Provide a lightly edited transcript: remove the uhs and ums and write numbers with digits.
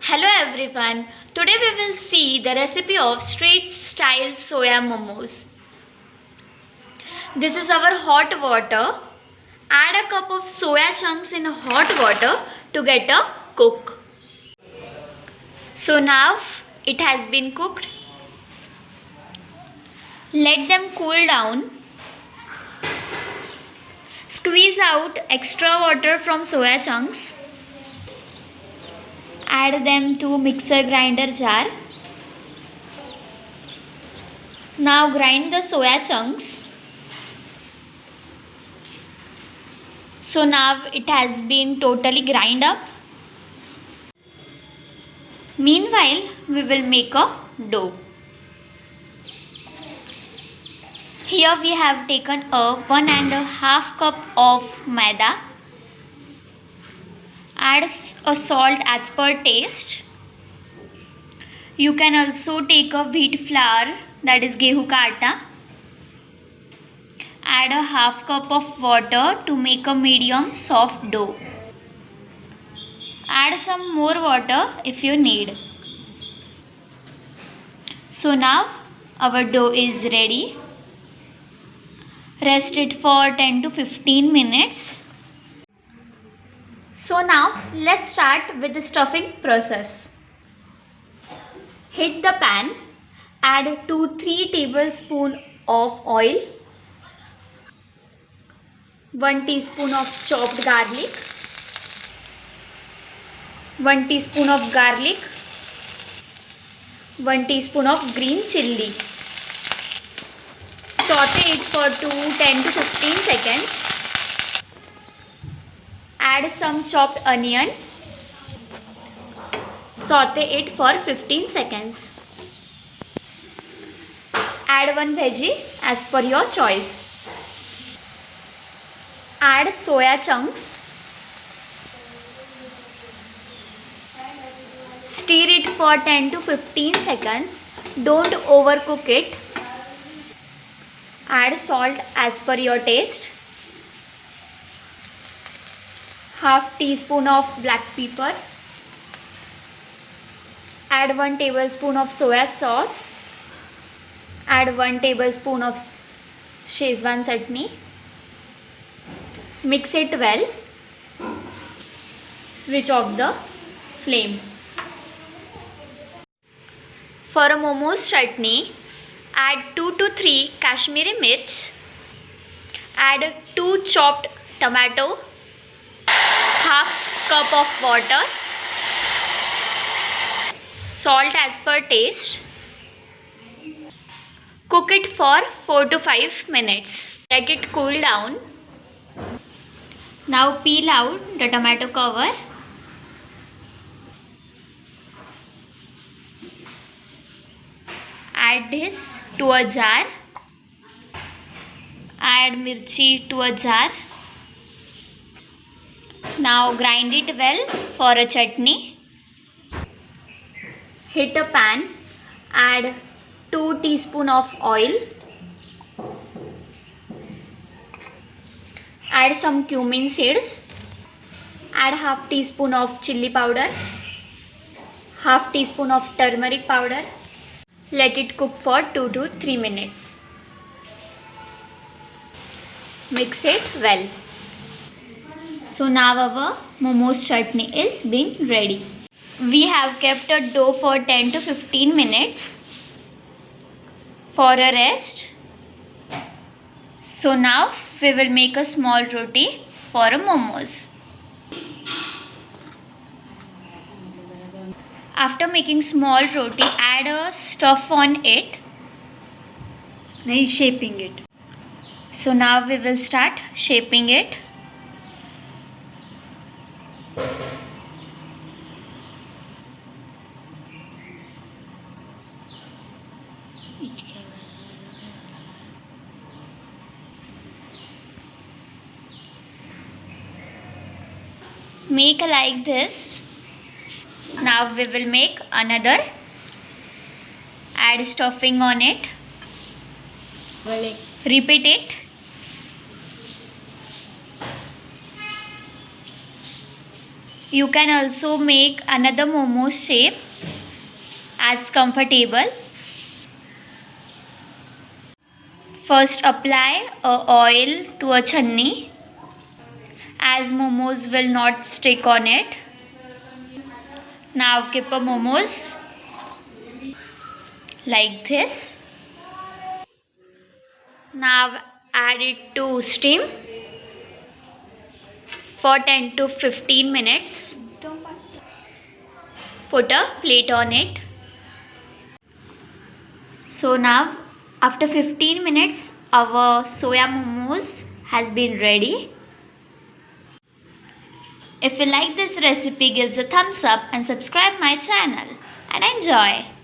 Hello everyone. Today we will see the recipe of street style soya momos. This is our hot water. Add a cup of soya chunks in hot water to get a cook. So now it has been cooked. Let them cool down. Squeeze out extra water from soya chunks. Add them to mixer grinder jar. Now grind the soya chunks. So now it has been totally grind up. Meanwhile, we will make a dough. Here we have taken a 1.5 cup of maida. Add a salt as per taste. You can also take a wheat flour, that is gehu ka atta. Add a half cup of water to make a medium soft dough. Add some more water if you need. So now our dough is ready. Rest it for 10 to 15 minutes. So now let's start with the stuffing process. Heat the pan. Add 2-3 tablespoons of oil. 1 teaspoon of chopped garlic. 1 teaspoon of garlic. 1 teaspoon of green chilli. Saute it for 10 to 15 seconds. Add some chopped onion. Saute it for 15 seconds. Add one veggie as per your choice. Add soya chunks. Stir it for 10 to 15 seconds. Don't overcook it. Add salt as per your taste. Half teaspoon of black pepper. Add 1 tablespoon of soya sauce. Add 1 tablespoon of Szechuan chutney. Mix it well. Switch off the flame. For a momos chutney, add 2 to 3 Kashmiri mirch. Add 2 chopped tomato. Half cup of water. Salt as per taste. Cook it for 4 to 5 minutes. Let it cool down. Now peel out the tomato cover. Add this to a jar. Add mirchi to a jar. Now grind it well for a chutney. Heat a pan. Add 2 teaspoons of oil. Add some cumin seeds. Add half teaspoon of chili powder. Half teaspoon of turmeric powder. Let it cook for 2 to 3 minutes. Mix it well. So now our momos chutney is being ready. We have kept a dough for 10 to 15 minutes for a rest. So now we will make a small roti for a momos. After making small roti, add a stuff on it. Shaping it. So now we will start shaping it. Make like this. Now we will make another. Add stuffing on it. Repeat it. You can also make another momo shape as comfortable. First apply a oil to a channi as momos will not stick on it. Now keep a momos like this. Now add it to steam for 10 to 15 minutes. Put a plate on it. So now after 15 minutes our soya momos has been ready. If you like this recipe, give a thumbs up and subscribe my channel and enjoy.